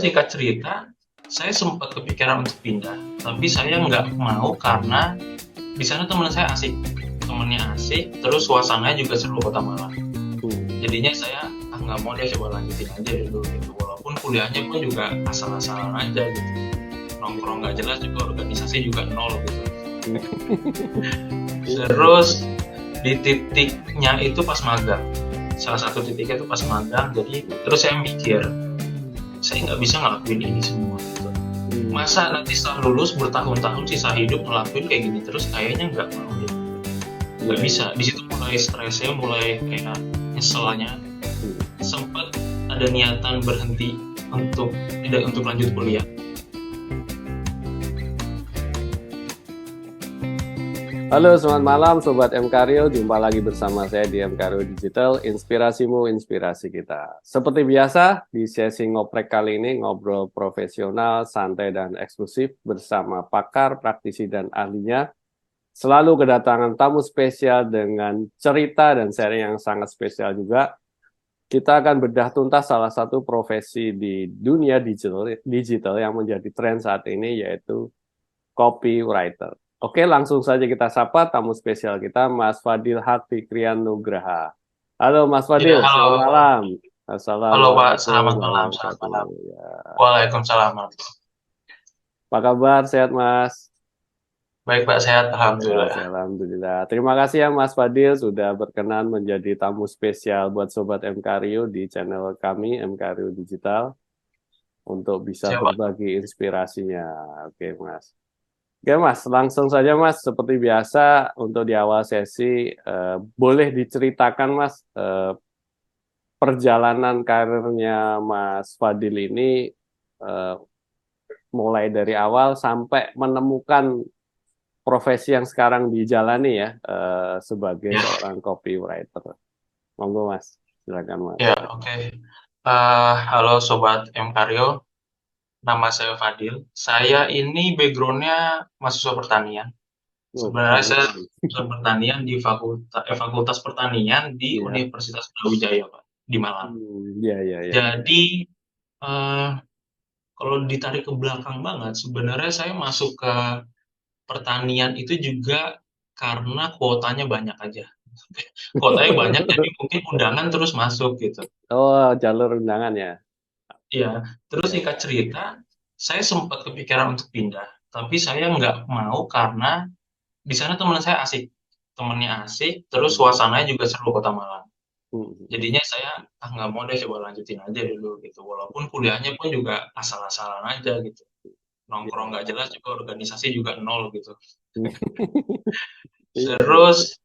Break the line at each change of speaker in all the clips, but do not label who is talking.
singkat cerita, saya sempat kepikiran untuk pindah, tapi saya nggak mau karena di sana teman saya asik, temennya asik, terus suasananya juga seru Kota Malang. Jadinya saya nggak mau deh, coba lanjutin aja dulu gitu. Walaupun kuliahnya pun juga asal-asalan aja gitu, nongkrong nggak jelas juga, organisasi juga nol gitu. Terus di titiknya itu pas magang, salah satu titiknya itu pas magang. Jadi terus saya mikir, saya nggak bisa ngelakuin ini semua gitu. Masa nanti setelah lulus bertahun-tahun sisa hidup ngelakuin kayak gini terus, kayaknya nggak mau deh, nggak bisa. Di situ mulai stresnya, mulai kayak nyeselnya. Sempat ada niatan berhenti untuk tidak untuk lanjut kuliah.
Halo, selamat malam Sobat MKRIO. Jumpa lagi bersama saya di MKRIO Digital, inspirasimu, inspirasi kita. Seperti biasa, di sesi ngoprek kali ini, ngobrol profesional, santai, dan eksklusif bersama pakar, praktisi, dan ahlinya. Selalu kedatangan tamu spesial dengan cerita dan sharing yang sangat spesial juga. Kita akan bedah tuntas salah satu profesi di dunia digital yang menjadi tren saat ini, yaitu copywriter. Oke, langsung saja kita sapa tamu spesial kita, Mas Fadil Harfikrian Nugraha. Halo Mas
Ya,
Fadil, selamat
halo.
malam.
Halo Pak,
Assalamualaikum
selamat malam, selamat malam.
warahmatullahi wabarakatuh. Ya.
Waalaikumsalam.
Apa kabar? Sehat Mas?
Baik Pak, sehat,
Ya,
alhamdulillah.
alhamdulillah. Terima kasih ya Mas Fadil sudah berkenan menjadi tamu spesial buat Sobat MKRIO di channel kami, MKRIO Digital, untuk bisa
Siapa?
berbagi inspirasinya. Oke Mas. Oke Mas, langsung saja Mas, seperti biasa untuk di awal sesi, boleh diceritakan Mas, perjalanan karirnya Mas Fadil ini, eh, mulai dari awal sampai menemukan profesi yang sekarang dijalani ya, sebagai
Ya,
seorang copywriter. Monggo Mas, silakan Mas.
ya, oke. Halo Sobat MKRIO, nama saya Fadil. Saya ini backgroundnya mahasiswa pertanian.
Oh,
Sebenarnya saya
pertanyaan.
mahasiswa pertanian di Fakultas Pertanian di
Iya.
Universitas Brawijaya, Pak, di Malang.
Iya, iya, iya.
Jadi, eh, kalau ditarik ke belakang banget, sebenarnya saya masuk ke pertanian itu juga karena kuotanya banyak aja. Kuotanya banyak, jadi mungkin undangan terus masuk gitu.
Oh, jalur undangan ya.
Iya, terus
Iya,
singkat
iya.
cerita, saya sempat kepikiran untuk pindah, tapi saya nggak mau karena di sana teman saya asik, temennya asik, terus suasananya juga seru Kota Malang. Jadinya saya nggak mau deh, coba lanjutin aja dulu gitu. Walaupun kuliahnya pun juga asal-asalan aja gitu, nongkrong
Iya.
nggak jelas juga, organisasi juga nol gitu.
Iya, iya.
Terus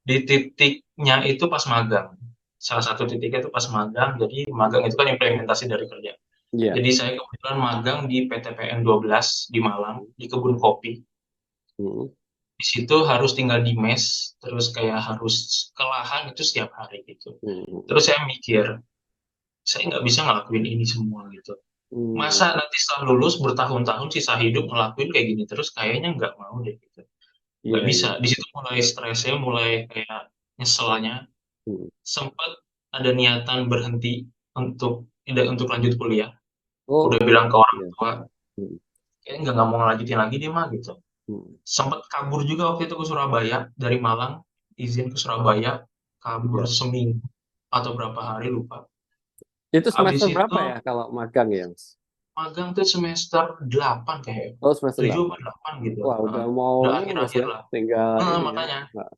di titiknya itu pas magang. Salah satu titiknya itu pas magang. Jadi magang itu kan implementasi dari kerja.
Iya.
Jadi saya kebetulan magang di PTPN 12 di Malang, di kebun kopi.
Hmm.
Di situ harus tinggal di mes, terus kayak harus ke lahan itu setiap hari gitu.
Hmm.
Terus saya mikir, saya nggak bisa ngelakuin ini semua gitu.
Hmm.
Masa nanti setelah lulus bertahun-tahun sisa hidup ngelakuin kayak gini terus, kayaknya nggak mau deh gitu. Nggak
Iya,
bisa.
iya.
Di situ mulai stresnya, mulai kayak nyeselnya.
Hmm.
Sempat ada niatan berhenti untuk tidak untuk lanjut kuliah. Udah
Oh,
bilang ke orang
iya.
tua,
Hmm.
kayaknya nggak mau ngelanjutin lagi deh mah gitu.
Hmm.
Sempat kabur juga waktu itu ke Surabaya dari Malang, izin ke Surabaya, kabur
Iya.
seminggu atau berapa hari lupa.
Itu
Habis
semester
itu
berapa ya kalau magang ya, Mas?
magang tuh semester 8 kayak,
Oh, semester
7 apa
8.
8 gitu.
Wah, udah mau
Udah
lulus
akhir-akhir
ya.
lah.
Tinggal ini ya.
Makanya.
Nah,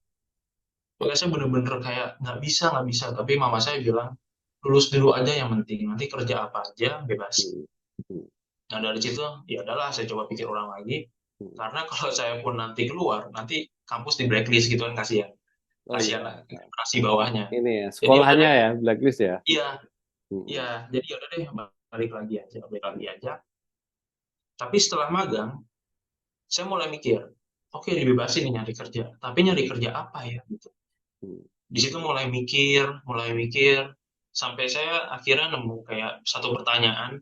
Pokoknya saya bener-bener kayak nggak bisa. Tapi mama saya bilang, lulus dulu aja yang penting. Nanti kerja apa aja bebas.
hmm. Hmm.
Nah dari situ ya udahlah, saya coba pikir ulang lagi.
Hmm.
Karena kalau saya pun nanti keluar, nanti kampus di blacklist gitu kan, kasihan.
Oh iya.
Kasihan lah generasi bawahnya.
Ini ya,
Jadi udah
sekolahnya
deh,
ya, blacklist ya.
iya,
Hmm.
iya. Jadi udah deh, balik lagi aja. Tapi setelah magang, saya mulai mikir, oke, dibebasin nih nyari kerja. Tapi nyari kerja apa ya? Gitu.
Hmm.
Di situ mulai mikir, sampai saya akhirnya nemu kayak satu pertanyaan.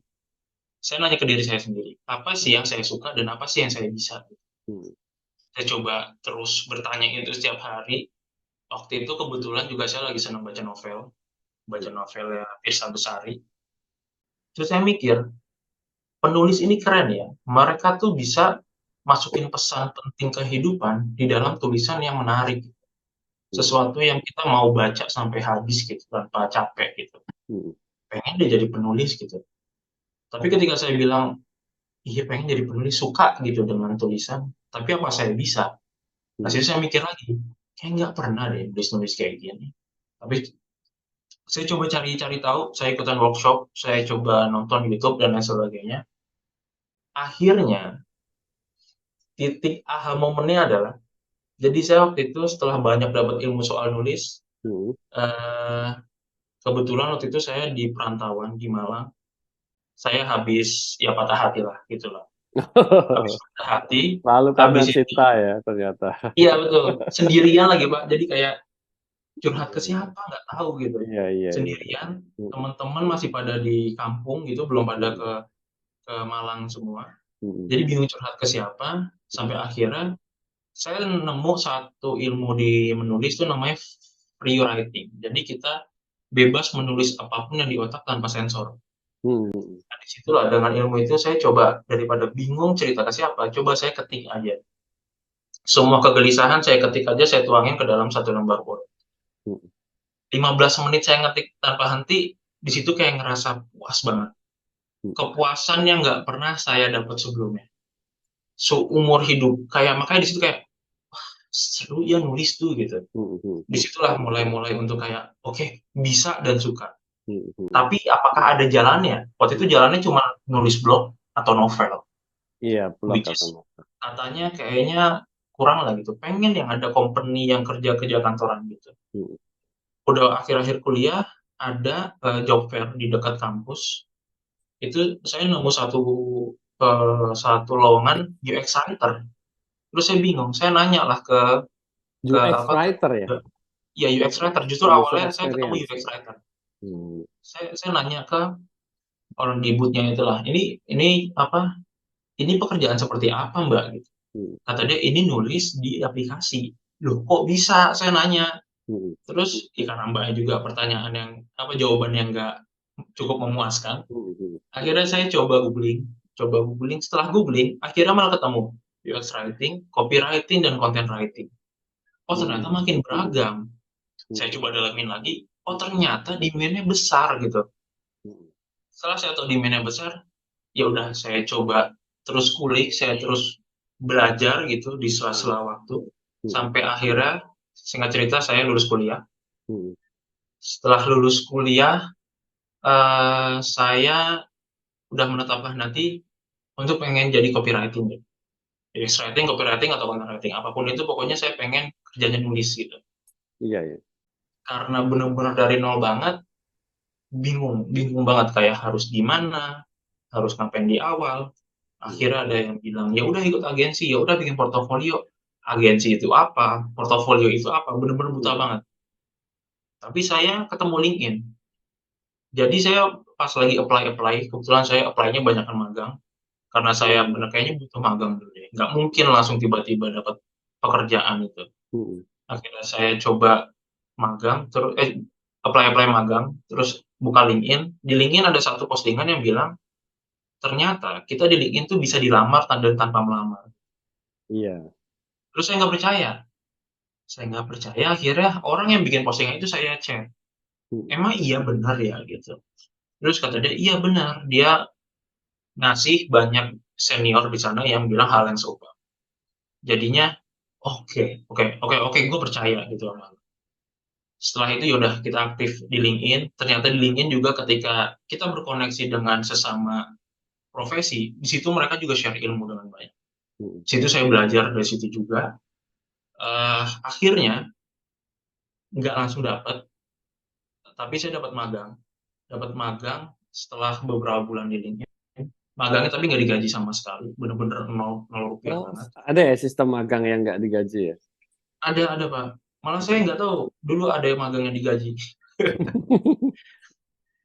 Saya nanya ke diri saya sendiri, apa sih yang saya suka dan apa sih yang saya bisa?
Hmm.
Saya coba terus bertanya itu setiap hari. Waktu itu kebetulan juga saya lagi senang baca novel ya Pirsa Besari. Terus saya mikir, penulis ini keren ya, mereka tuh bisa masukin pesan penting kehidupan di dalam tulisan yang menarik,
Hmm.
sesuatu yang kita mau baca sampai habis gitu tanpa capek gitu.
Hmm.
Pengen deh jadi penulis gitu. Tapi ketika saya bilang, iya pengen jadi penulis, suka gitu dengan tulisan, tapi apa saya bisa? Nah,
Hmm.
situ saya mikir lagi, kayak nggak pernah deh nulis-nulis kayak gini. Tapi saya coba cari-cari tahu, saya ikutan workshop, saya coba nonton YouTube dan lain sebagainya. Akhirnya, titik aha momennya adalah, jadi saya waktu itu setelah banyak dapat ilmu soal nulis,
Hmm.
eh, kebetulan waktu itu saya di perantauan di Malang, saya habis ya patah hati lah, gitu lah. Habis patah hati,
Lalu karena
habis itu,
cinta ya ternyata.
iya betul, sendirian lagi Pak, jadi kayak curhat ke
Hmm.
siapa nggak tahu gitu,
Iya, iya, iya.
sendirian,
Hmm.
teman-teman masih pada di kampung gitu, belum pada
Hmm.
ke Malang semua.
Hmm.
Jadi bingung curhat ke siapa, sampai akhirnya saya nemu satu ilmu di menulis itu namanya free writing. Jadi kita bebas menulis apapun yang di otak tanpa sensor.
Hmm.
Nah, disitulah dengan ilmu itu saya coba daripada bingung cerita ke siapa, coba saya ketik aja. Semua kegelisahan saya ketik aja, saya tuangin ke dalam satu lembar Word.
Hmm.
15 menit saya ngetik tanpa henti, di situ kayak ngerasa puas banget.
Hmm.
Kepuasan yang nggak pernah saya dapat sebelumnya. Seumur hidup. Kayak makanya di situ kayak, wah seru ya nulis tuh gitu.
Hmm. Hmm.
Disitulah mulai-mulai untuk kayak, oke, bisa dan suka.
Hmm. Hmm.
Tapi apakah ada jalannya? Waktu itu jalannya cuma nulis blog atau novel,
Iya, blog
which is
atau novel.
katanya kayaknya kurang lah gitu. Pengen yang ada company yang kerja-kerja kantoran gitu.
Hmm.
Udah akhir-akhir kuliah, ada job fair di dekat kampus. Itu saya nemu satu lowongan UX writer. Terus saya bingung, saya nanya lah ke
UX
apa
writer ya,
ya UX writer. Justru
user
awalnya saya ketemu
experience.
UX writer.
Hmm.
Saya nanya ke orang di booth-nya itulah, ini apa, ini pekerjaan seperti apa Mbak? Gitu.
Hmm.
Kata dia, ini nulis di aplikasi. Loh kok bisa? Saya nanya.
Hmm.
Terus, ya karena Mbaknya juga pertanyaan yang, apa, jawaban yang nggak cukup memuaskan.
Hmm. Hmm.
Akhirnya saya coba googling. Setelah googling, akhirnya malah ketemu UX writing, copywriting, dan content writing. Oh ternyata
Hmm.
makin beragam.
Hmm.
Saya coba dalamin lagi. Oh ternyata demand-nya besar gitu.
Hmm.
Setelah saya tahu demand-nya besar, ya udah saya coba terus kulik, saya terus belajar gitu di
Hmm.
sela-sela waktu
Hmm.
sampai akhirnya singkat cerita saya lulus kuliah.
Hmm.
Setelah lulus kuliah, saya udah menetapkan nanti untuk pengen jadi copywriting gitu. Jadi writing, copywriting atau content writing apapun itu pokoknya saya pengen kerjanya nulis gitu.
Iya, iya.
Karena bener-bener dari nol banget, bingung, bingung banget kayak harus gimana, harus ngapain di awal.
Hmm.
Akhirnya ada yang bilang, ya udah ikut agensi, ya udah bikin portofolio. Agensi itu apa? Portofolio itu apa? Bener-bener buta
Hmm.
banget. Tapi saya ketemu LinkedIn. Jadi saya pas lagi apply-apply, kebetulan saya apply-nya banyakan magang. Karena saya bener kayaknya butuh magang dulu deh. Nggak mungkin langsung tiba-tiba dapat pekerjaan itu.
Hmm.
Akhirnya saya coba magang, terus apply-apply magang, terus buka LinkedIn. Di LinkedIn ada satu postingan yang bilang, ternyata kita di LinkedIn tuh bisa dilamar dan tanpa melamar.
Iya.
Terus saya nggak percaya. Saya nggak percaya, akhirnya orang yang bikin postingan itu saya cek.
Hmm.
Emang iya benar ya gitu. Terus kata dia, iya benar. Dia ngasih banyak senior di sana yang bilang hal yang serupa. Jadinya, oke, oke, oke, oke, gue percaya gitu. Setelah itu yaudah kita aktif di LinkedIn. Ternyata di LinkedIn juga ketika kita berkoneksi dengan sesama profesi, di situ mereka juga share ilmu dengan banyak.
Hmm.
Di situ saya belajar dari situ juga. Akhirnya nggak langsung dapat, tapi saya dapat magang. Dapat magang setelah beberapa bulan di LinkedIn. Magangnya tapi nggak digaji sama sekali, bener-bener nol rupiah
Oh,
banget.
ada ya sistem magang yang nggak digaji ya?
Ada Pak. Malah saya nggak tahu dulu ada yang magang yang digaji.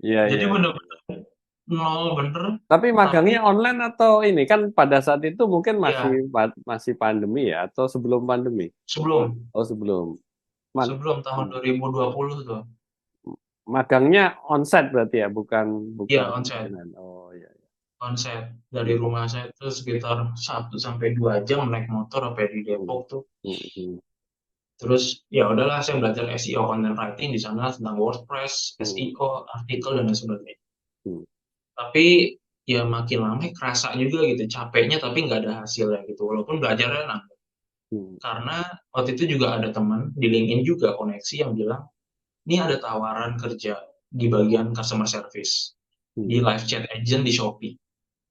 Iya,
Jadi
iya.
bener-bener nol bener,
Tapi
tapi
magangnya online atau ini kan pada saat itu mungkin masih
ya
masih pandemi ya atau sebelum pandemi?
sebelum
Oh, sebelum. Mag-
sebelum tahun 2020 tuh.
magangnya onsite berarti ya, bukan
Iya
bukan
onsite.
online. Oh, iya, iya.
Konsep dari rumah saya itu sekitar 1 sampai 2 jam naik motor sampai di
Hmm.
Depok tuh.
Hmm.
Terus ya udahlah saya belajar SEO content writing di sana tentang WordPress,
Hmm.
SEO, artikel dan lain sebagainya.
Hmm.
Tapi ya makin lama kerasa juga gitu capeknya tapi nggak ada hasilnya gitu walaupun belajarnya nambah.
Hmm.
Karena waktu itu juga ada teman di LinkedIn juga koneksi yang bilang, ini ada tawaran kerja di bagian customer service di
Hmm.
live chat agent di Shopee.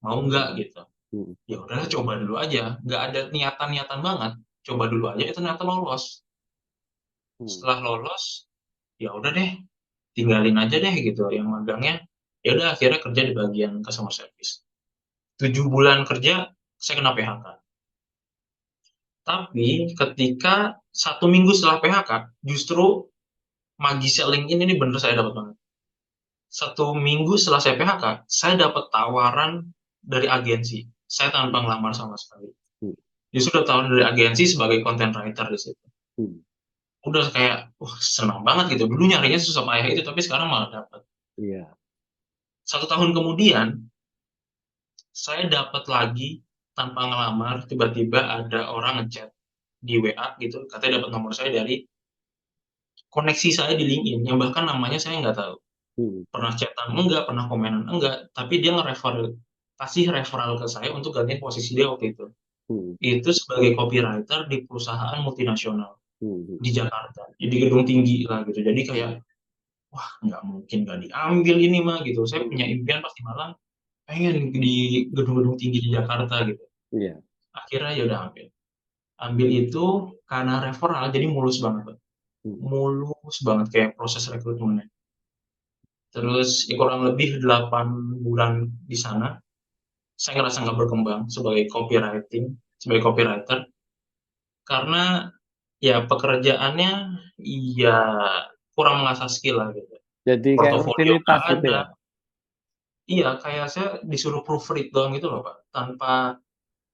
Mau nggak gitu?
Hmm.
Ya udahlah coba dulu aja. Nggak ada niatan-niatan banget. Coba dulu aja itu ternyata lolos.
Hmm.
Setelah lolos, ya udah deh, tinggalin aja deh gitu yang magangnya. Ya udah akhirnya kerja di bagian customer service. 7 bulan kerja, saya kena PHK. Tapi ketika 1 minggu setelah PHK, justru magisnya LinkedIn ini bener saya dapat banget. 1 minggu setelah saya PHK, saya dapat tawaran dari agensi. Saya tanpa ngelamar sama sekali.
Hmm.
Justru dapat tawaran dari agensi sebagai content writer di situ.
Hmm.
Udah kayak, wah senang banget gitu. Dulu nyarinya susah payah itu, tapi sekarang malah dapat.
Iya.
1 tahun kemudian, saya dapat lagi tanpa ngelamar, tiba-tiba ada orang ngechat di WA gitu, katanya dapat nomor saya dari koneksi saya di LinkedIn, yang bahkan namanya saya nggak tahu.
Hmm.
Pernah chatan enggak, pernah komenan enggak, tapi dia kasih referral ke saya untuk gantiin posisi dia waktu itu.
Hmm.
Itu sebagai copywriter di perusahaan multinasional
Hmm.
di Jakarta, di gedung tinggi lah gitu. Jadi kayak, wah nggak mungkin nggak diambil ini mah gitu. Saya punya
Hmm.
impian pasti malang pengen di gedung-gedung tinggi di Jakarta gitu.
Iya.
Akhirnya ya udah ambil. Ambil itu karena referral jadi mulus banget, Pak.
Hmm.
Mulus banget kayak proses rekrutmennya. Terus ya kurang lebih 8 bulan di sana, saya ngerasa nggak berkembang sebagai copywriter, karena ya pekerjaannya ya kurang mengasah skill lah gitu.
Jadi kayak
Portofolio nggak
rutinitas gitu
ada.
ya.
Iya, kayak saya disuruh proofread doang gitu loh Pak, tanpa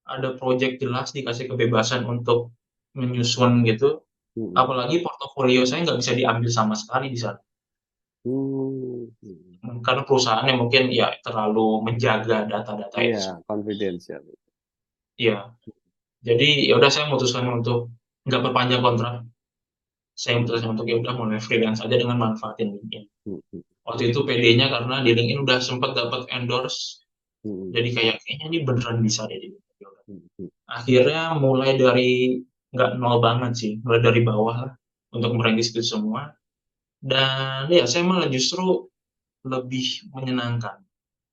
ada project jelas, dikasih kebebasan untuk menyusun gitu.
Hmm.
Apalagi portofolio saya nggak bisa diambil sama sekali di sana.
Hmm. Hmm.
Karena perusahaannya mungkin ya terlalu menjaga data-data itu
Iya,
semua.
confidential.
Iya, jadi ya udah saya memutuskan untuk nggak perpanjang kontrak. Saya memutuskan untuk ya udah mulai freelance aja dengan manfaatin LinkedIn.
Hmm. Hmm.
Waktu itu PD-nya karena di LinkedIn udah sempat dapat endorse,
Hmm.
jadi kayak kayaknya ini beneran bisa deh.
Hmm.
Akhirnya mulai dari nggak nol banget sih, mulai dari bawah lah untuk merintis itu semua. Dan ya saya malah justru lebih menyenangkan.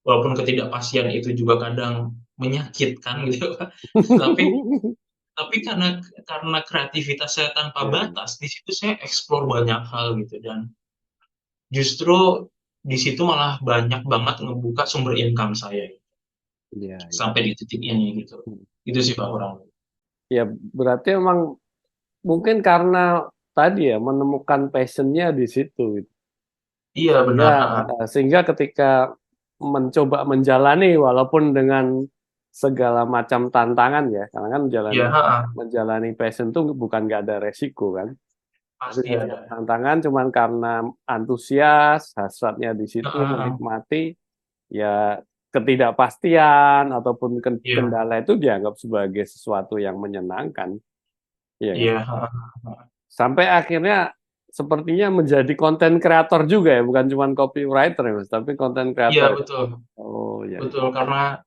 Walaupun ketidakpastian itu juga kadang menyakitkan gitu Pak. Tapi tapi karena kreativitas saya tanpa
Iya,
batas, di situ saya explore banyak hal gitu dan justru di situ malah banyak banget ngebuka sumber income saya
iya, iya.
sampai di titik ini gitu.
Hmm.
Itu sih Pak kurang lebih.
Ya, berarti emang mungkin karena tadi ya menemukan passionnya di situ, gitu.
Iya
Sehingga
benar, heeh.
sehingga ketika mencoba menjalani walaupun dengan segala macam tantangan ya, karena kan
Iya, heeh,
menjalani passion itu bukan nggak ada resiko kan. Tapi
pasti
ketika
ada.
tantangan cuman karena antusias, hasratnya di situ
Heeh, heeh.
menikmati, ya ketidakpastian ataupun
Iya,
kendala itu dianggap sebagai sesuatu yang menyenangkan, ya kan?
iya, heeh, heeh.
Sampai akhirnya sepertinya menjadi konten kreator juga ya, bukan cuma copywriter ya Mas, tapi konten
Iya
kreator ya.
betul,
Oh ya.
betul karena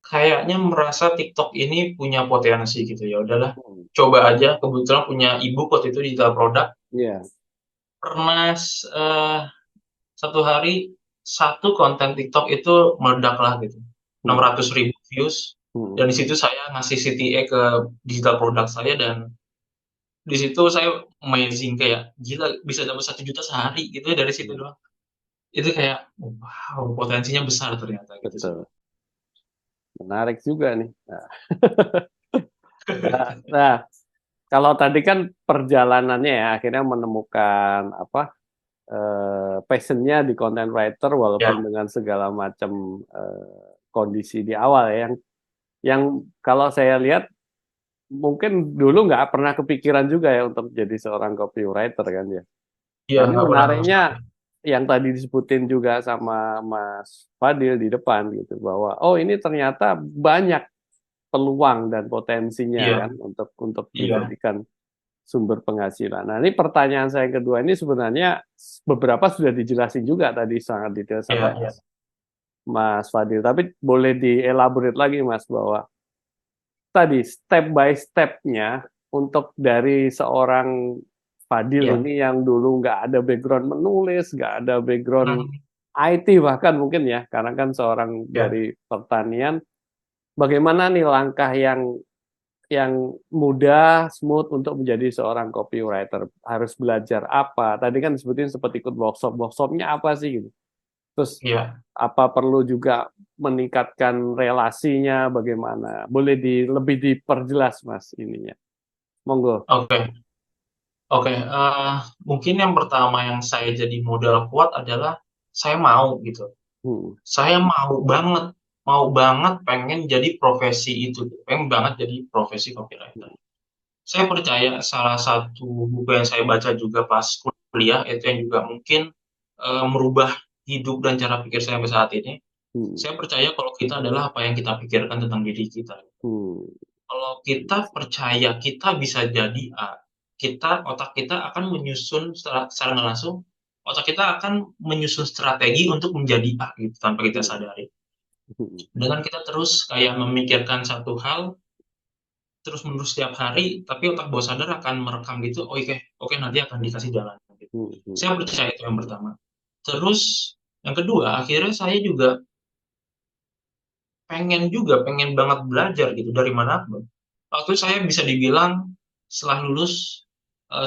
kayaknya merasa TikTok ini punya potensi gitu ya udahlah
Hmm.
coba aja kebetulan punya ibu waktu itu digital produk
Iya.
pernah satu hari satu konten TikTok itu meledak lah gitu enam
Hmm.
ratus ribu views dan
Hmm.
di situ saya ngasih CTA ke digital produk saya dan di situ saya amazing kayak gila bisa dapat 1 juta sehari gitu ya dari situ
Hmm.
doang itu kayak wow potensinya besar ternyata gitu sih.
Betul. Menarik juga nih. Nah, kalau tadi kan perjalanannya ya akhirnya menemukan apa passionnya di content writer walaupun
Ya,
dengan segala macam kondisi di awal ya yang kalau saya lihat mungkin dulu nggak pernah kepikiran juga ya untuk jadi seorang copywriter kan ya.
iya
Nah ini
nggak pernah sama
menariknya
sekali.
yang tadi disebutin juga sama Mas Fadil di depan gitu, bahwa oh ini ternyata banyak peluang dan potensinya
Iya,
kan untuk
iya,
dijadikan sumber penghasilan. Nah, ini pertanyaan saya yang kedua ini sebenarnya beberapa sudah dijelasin juga tadi sangat detail
iya,
sama
iya,
Mas Fadil, tapi boleh dielaborate lagi Mas bahwa tadi step by step-nya untuk dari seorang Fadil
iya.
ini yang dulu nggak ada background menulis, nggak ada background
Hmm,
IT bahkan mungkin ya, karena kan seorang
iya.
dari pertanian, bagaimana nih langkah yang mudah, smooth untuk menjadi seorang copywriter? Harus belajar apa? Tadi kan disebutin seperti ikut workshopnya apa sih gitu. Terus
Iya.
apa perlu juga meningkatkan relasinya bagaimana? Boleh lebih diperjelas Mas ininya. Monggo.
Oke, oke. Mungkin yang pertama yang saya jadi modal kuat adalah saya mau gitu.
Hmm.
Saya mau banget pengen jadi profesi itu, pengen banget jadi profesi copywriter. Saya percaya salah satu buku yang saya baca juga pas kuliah itu yang juga mungkin merubah hidup dan cara pikir saya sampai saat ini.
Hmm.
Saya percaya kalau kita adalah apa yang kita pikirkan tentang diri kita.
Hmm.
Kalau kita percaya kita bisa jadi A, otak kita akan menyusun secara nggak langsung, otak kita akan menyusun strategi untuk menjadi A gitu tanpa kita
Hmm.
sadari.
Hmm.
Dengan kita terus kayak memikirkan satu hal terus menerus setiap hari, tapi otak bawah sadar akan merekam gitu, oh oke, oke nanti akan dikasih jalan. Gitu.
Hmm. Hmm.
Saya percaya itu yang pertama. Terus yang kedua, akhirnya saya juga pengen banget belajar gitu dari manapun. Waktu saya bisa dibilang setelah lulus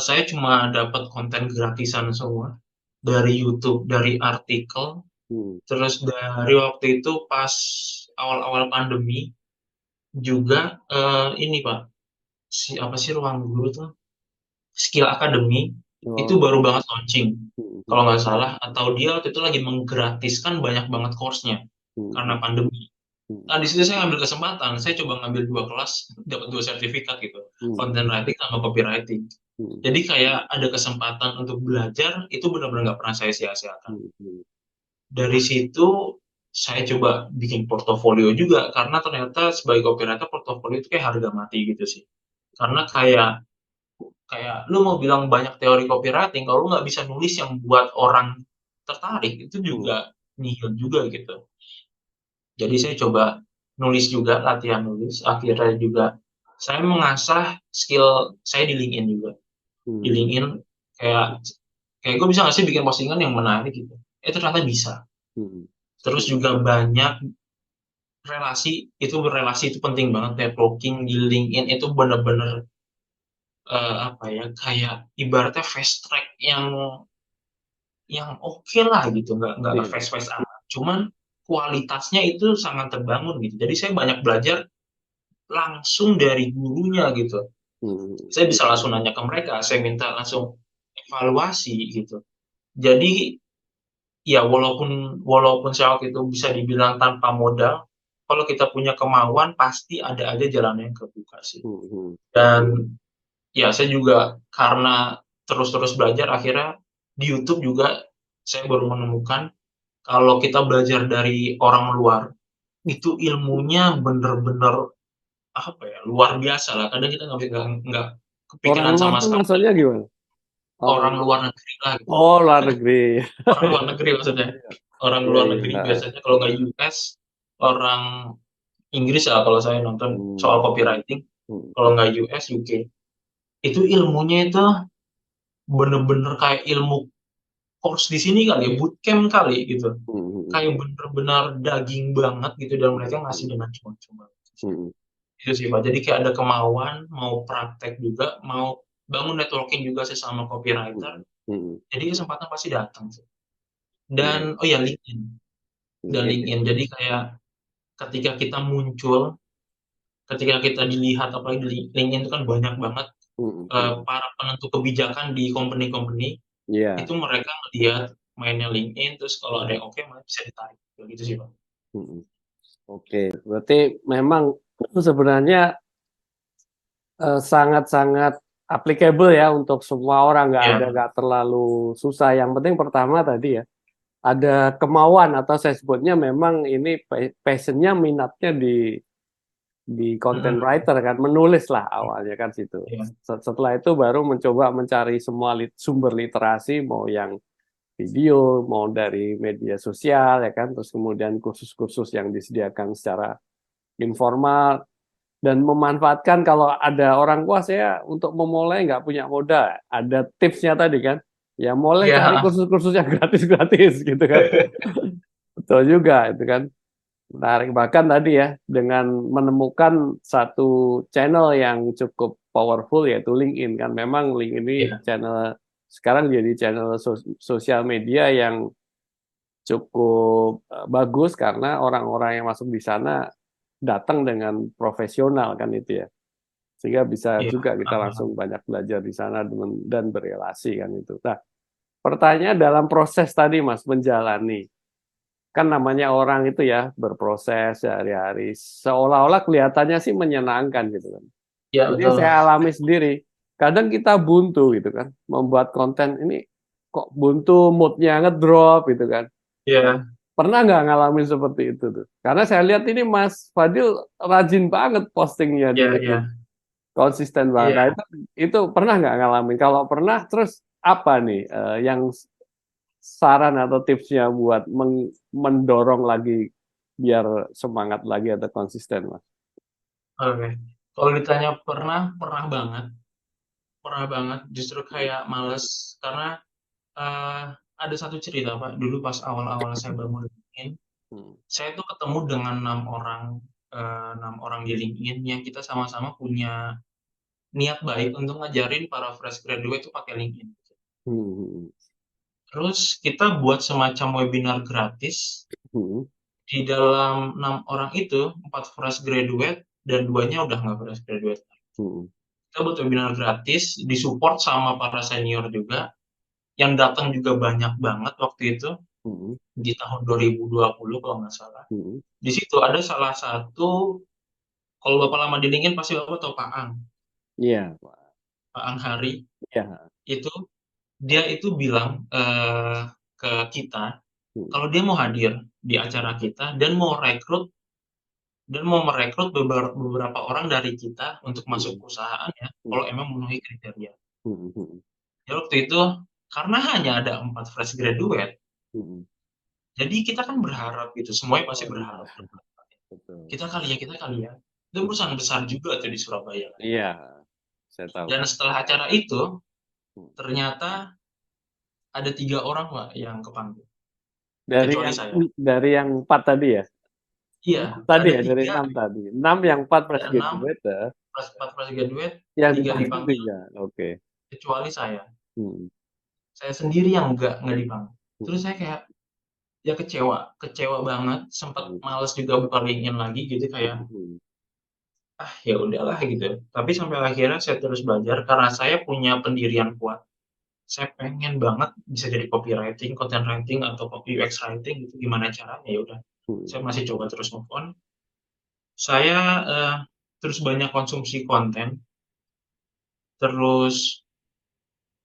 saya cuma dapat konten gratisan semua dari YouTube, dari artikel,
Hmm.
terus dari waktu itu pas awal-awal pandemi juga ini Pak, apa sih ruang guru tuh? Skill Academy itu
Oh.
baru banget launching
Hmm.
kalau
Hmm.
nggak salah, atau dia waktu itu lagi menggratiskan banyak banget course-nya karena
Hmm.
pandemi.
Hmm.
Nah, di situ saya ngambil kesempatan, saya coba ngambil 2 kelas, dapat 2 sertifikat gitu,
Hmm.
content writing sama copywriting.
Hmm.
Jadi kayak ada kesempatan untuk belajar, itu benar-benar nggak pernah saya sia-siakan.
Hmm. Hmm.
Dari situ saya coba bikin portofolio juga, karena ternyata sebagai copywriter portofolio itu kayak harga mati gitu sih. Karena kayak kayak lu mau bilang banyak teori copywriting, kalau lu nggak bisa nulis yang buat orang tertarik, itu
Hmm.
juga nihil juga gitu. Jadi saya coba nulis juga, latihan nulis. Akhirnya juga saya mengasah skill saya di LinkedIn juga. Di
Hmm.
LinkedIn kayak kayak gue bisa nggak sih bikin postingan yang menarik gitu. Ternyata bisa.
Hmm.
Terus juga banyak relasi itu penting banget. Networking di LinkedIn itu bener-bener apa ya, kayak ibaratnya fast track yang oke lah gitu, nggak
Iya.
fast-fast amat. Cuman kualitasnya itu sangat terbangun gitu. Jadi saya banyak belajar langsung dari gurunya gitu.
Hmm.
Saya bisa langsung nanya ke mereka, saya minta langsung evaluasi gitu. Jadi ya walaupun walaupun saya waktu itu bisa dibilang tanpa modal, kalau kita punya kemauan pasti ada aja jalan yang kebuka sih.
Hmm. Hmm.
Dan ya saya juga karena terus-terus belajar akhirnya di YouTube juga saya baru menemukan kalau kita belajar dari orang luar itu ilmunya bener-bener apa ya, luar biasa lah. Kadang kita nggak
Orang
kepikiran
luar
sama
tuh
sekali.
maksudnya gimana? Orang
Orang luar negeri lah gitu.
oh luar negeri.
Orang luar negeri maksudnya. Orang
Iya
luar
iya.
negeri biasanya kalau nggak US, orang Inggris ya kalau saya nonton soal
Hmm.
copywriting,
Hmm.
kalau nggak US, UK. Itu ilmunya itu bener-bener kayak ilmu course di sini kali ya, bootcamp kali gitu.
Hmm.
Kayak bener-bener daging banget gitu dan mereka ngasih
Hmm.
dengan cuma-cuma.
Hmm.
Itu sih Pak. Jadi kayak ada kemauan, mau praktek juga, mau bangun networking juga sesama copywriter.
Hmm. Hmm.
Jadi kesempatan pasti datang sih. Dan
Iya.
oh ya LinkedIn. Dan
LinkedIn.
LinkedIn. Jadi kayak ketika kita muncul, ketika kita dilihat apalagi di LinkedIn itu kan banyak banget
Hmm. Hmm.
para penentu kebijakan di company-company
Iya.
itu mereka ngelihat mainnya LinkedIn terus kalau ada yang oke malah bisa ditarik. Gitu sih Pak.
Hmm. Oke, berarti memang sebenarnya sangat-sangat applicable ya untuk semua orang,
Ya,
nggak terlalu susah. Yang penting pertama tadi ya, ada kemauan atau saya sebutnya memang ini passionnya, minatnya di content
mm-mm.
writer kan, menulis lah awalnya kan situ.
Ya,
Setelah itu baru mencoba mencari semua sumber literasi, mau yang video, mau dari media sosial ya kan, terus kemudian kursus-kursus yang disediakan secara informal, dan memanfaatkan kalau ada orang, wah saya untuk memulai nggak punya modal, ada tipsnya tadi kan, ya mulai cari
ya,
kursus-kursus yang gratis-gratis gitu kan. Betul juga itu kan. Menarik, bahkan tadi ya, dengan menemukan satu channel yang cukup powerful yaitu LinkedIn kan. Memang LinkedIn ini
ya,
channel sekarang jadi channel sosial media yang cukup bagus karena orang-orang yang masuk di sana datang dengan profesional kan itu ya. Sehingga bisa
ya.
juga kita
Ah,
langsung banyak belajar di sana dan berrelasi kan itu. Nah, pertanyaan dalam proses tadi Mas menjalani, kan namanya orang itu ya berproses sehari-hari seolah-olah kelihatannya sih menyenangkan gitu kan.
ya
Ini yang
betul.
saya alami sendiri. Kadang kita buntu gitu kan, membuat konten ini kok buntu, moodnya ngedrop gitu kan.
Ya,
Pernah nggak ngalamin seperti itu tuh? Karena saya lihat ini Mas Fadil rajin banget postingnya di
ya,
LinkedIn,
ya,
konsisten banget. Nah,
ya.
itu pernah nggak ngalamin? Kalau pernah, terus apa nih yang saran atau tipsnya buat mendorong lagi biar semangat lagi atau konsisten, Mas?
Oke. Kalau ditanya pernah, pernah banget. Pernah banget. Justru kayak males. Karena eh, ada satu cerita, Pak. Dulu pas awal-awal saya bangun LinkedIn,
Hmm.
saya tuh ketemu dengan 6 orang di LinkedIn yang kita sama-sama punya niat baik untuk ngajarin para fresh graduate itu pakai LinkedIn.
Hmm.
Terus kita buat semacam webinar gratis.
Hmm.
Di dalam 6 orang itu, 4 fresh graduate dan 2-nya udah nggak fresh graduate.
Hmm.
Kita buat webinar gratis, disupport sama para senior juga, yang datang juga banyak banget waktu itu,
Hmm.
di tahun 2020 kalau nggak salah.
Hmm.
Di situ ada salah satu, kalau Bapak lama di LinkedIn pasti Bapak tahu Pak Ang,
Iya, Pak.
Pak Ang Hari,
Iya.
itu dia itu bilang ke kita,
Hmm.
kalau dia mau hadir di acara kita dan mau merekrut beberapa orang dari kita untuk masuk
Hmm.
perusahaannya
Hmm.
kalau emang memenuhi kriteria.
Hmm. Hmm.
Ya waktu itu karena hanya ada 4 fresh graduate,
Hmm.
jadi kita kan berharap gitu, semuanya pasti
Oh iya,
berharap.
betul.
Kita kali ya. Itu
Hmm.
perusahaan besar juga tuh di Surabaya kan.
Iya, saya tahu.
Dan setelah acara itu,
Hmm.
ternyata ada 3 orang Pak yang kepanggil,
Dari
kecuali
yang
saya.
empat tadi ya?
Iya,
Tadi
ada
ya, dari
tiga,
enam tadi. Enam yang empat
ada
fresh
6
graduate ya.
4 fresh graduate,
Yang
3
dipanggil
dipanggil,
tiga. Oke.
kecuali saya.
Hmm.
Saya sendiri yang nggak dipanggil. Terus
Hmm.
saya kayak ya kecewa, kecewa banget, sempet
Hmm.
males juga buka LinkedIn lagi gitu kayak,
Hmm.
ah ya udahlah gitu. Tapi sampai akhirnya saya terus belajar karena saya punya pendirian kuat. Saya pengen banget bisa jadi copywriting, content writing atau copy UX writing gitu. Gimana caranya ya udah.
Hmm.
Saya masih coba terus move on. Saya terus banyak konsumsi konten, terus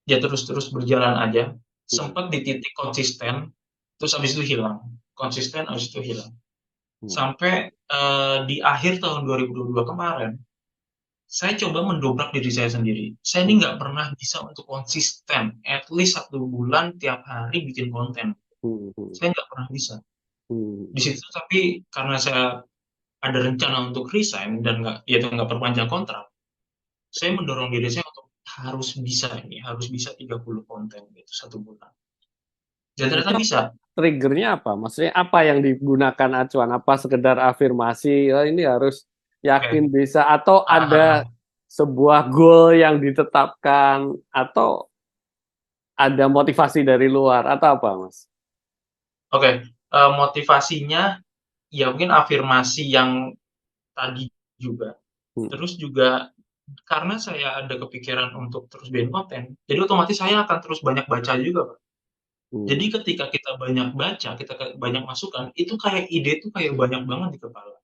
ya terus-terus berjalan aja.
Hmm.
Sempat di titik konsisten, terus habis itu hilang. Konsisten habis itu hilang.
Hmm.
Sampai di akhir tahun 2022 kemarin, saya coba mendobrak diri saya sendiri. Saya ini
Hmm.
nggak pernah bisa untuk konsisten, at least 1 bulan tiap hari bikin konten.
Hmm. Hmm.
Saya nggak pernah bisa.
Hmm.
Di situ tapi karena saya ada rencana untuk resign dan nggak perpanjang kontrak, saya mendorong diri saya untuk harus bisa 30 konten gitu 1 bulan. Dan ternyata
Itu
bisa.
triggernya apa? Maksudnya apa yang digunakan acuan? Apa sekedar afirmasi? "Oh, ini harus
Oke.
yakin bisa," atau
Ah, ah,
ada
ah.
sebuah goal yang ditetapkan, atau ada motivasi dari luar, atau apa, Mas?
Oke. Motivasinya ya mungkin afirmasi yang tadi juga.
Hmm.
Terus juga karena saya ada kepikiran untuk terus bikin konten, jadi otomatis saya akan terus banyak baca juga, Pak. Jadi
Hmm.
ketika kita banyak baca, banyak masukan, itu kayak ide tuh kayak banyak banget di kepala.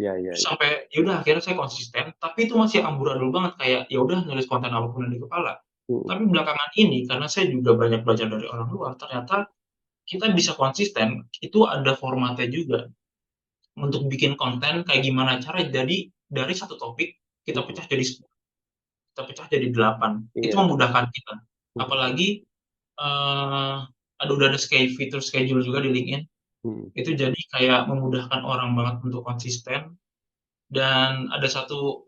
Ya, ya,
Terus
ya.
sampai ya udah akhirnya saya konsisten, tapi itu masih amburadul banget kayak ya udah nulis konten apapun yang di kepala.
Hmm,
Tapi belakangan ini karena saya juga banyak belajar dari orang luar, ternyata kita bisa konsisten, itu ada formatnya juga. Untuk bikin konten kayak gimana cara jadi dari satu topik kita
hmm,
pecah jadi 10, kita pecah jadi 8. Itu
iya.
memudahkan kita.
Hmm,
Apalagi eh udah ada fitur schedule juga di LinkedIn.
hmm,
Itu jadi kayak memudahkan orang banget untuk konsisten. Dan ada satu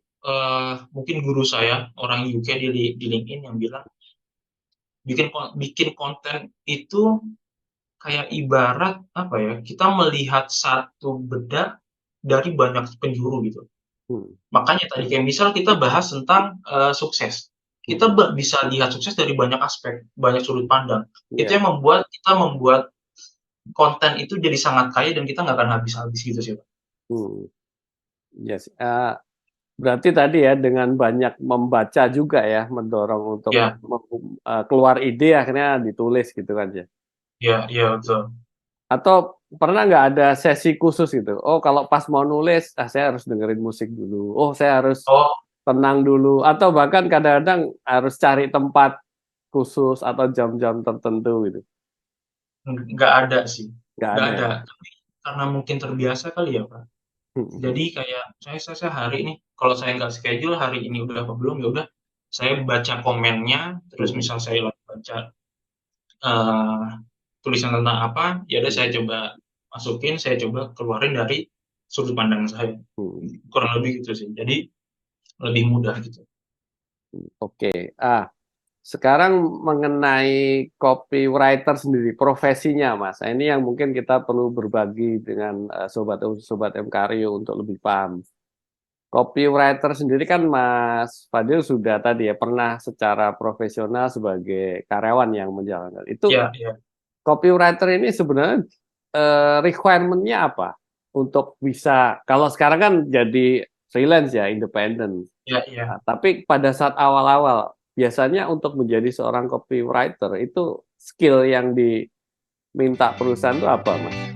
mungkin guru saya orang UK di LinkedIn yang bilang bikin konten itu kayak ibarat apa ya, kita melihat satu beda dari banyak penjuru gitu.
hmm,
Makanya tadi kayak misal kita bahas tentang sukses, kita
hmm.
bisa lihat sukses dari banyak aspek, banyak sudut pandang. Itu
Iya.
yang membuat kita membuat konten itu jadi sangat kaya dan kita nggak akan habis-habis gitu sih, Pak.
Hmm. Yes. Berarti tadi ya dengan banyak membaca juga ya mendorong untuk
Ya,
keluar ide akhirnya ditulis gitu kan ya.
ya, ya betul.
Atau pernah nggak ada sesi khusus gitu? Oh kalau pas mau nulis, saya harus dengerin musik dulu. Oh saya harus
Oh,
tenang dulu. Atau bahkan kadang-kadang harus cari tempat khusus atau jam-jam tertentu gitu.
nggak ada sih,
Nggak
nggak
ada
ada.
ya.
Tapi karena mungkin terbiasa kali ya, Pak.
Hmm,
Jadi kayak saya hari ini, kalau saya nggak schedule hari ini udah apa belum, ya udah saya baca komennya, terus
hmm,
misal saya lagi baca eh, tulisan tentang apa, ya udah saya
hmm,
coba masukin, saya coba keluarin dari sudut pandang saya.
hmm.
Kurang lebih gitu sih. Jadi lebih mudah gitu.
Oke. Sekarang mengenai copywriter sendiri, profesinya Mas. Nah, ini yang mungkin kita perlu berbagi dengan sobat MKRIO untuk lebih paham. Copywriter sendiri kan Mas Fadil sudah tadi ya pernah secara profesional sebagai karyawan yang menjalankan. Itu
Ya, ya,
copywriter ini sebenarnya requirement-nya apa untuk bisa kalau sekarang kan jadi freelance ya, independen.
ya, ya.
Nah, tapi pada saat awal-awal, biasanya untuk menjadi seorang copywriter itu skill yang diminta perusahaan itu apa, Mas?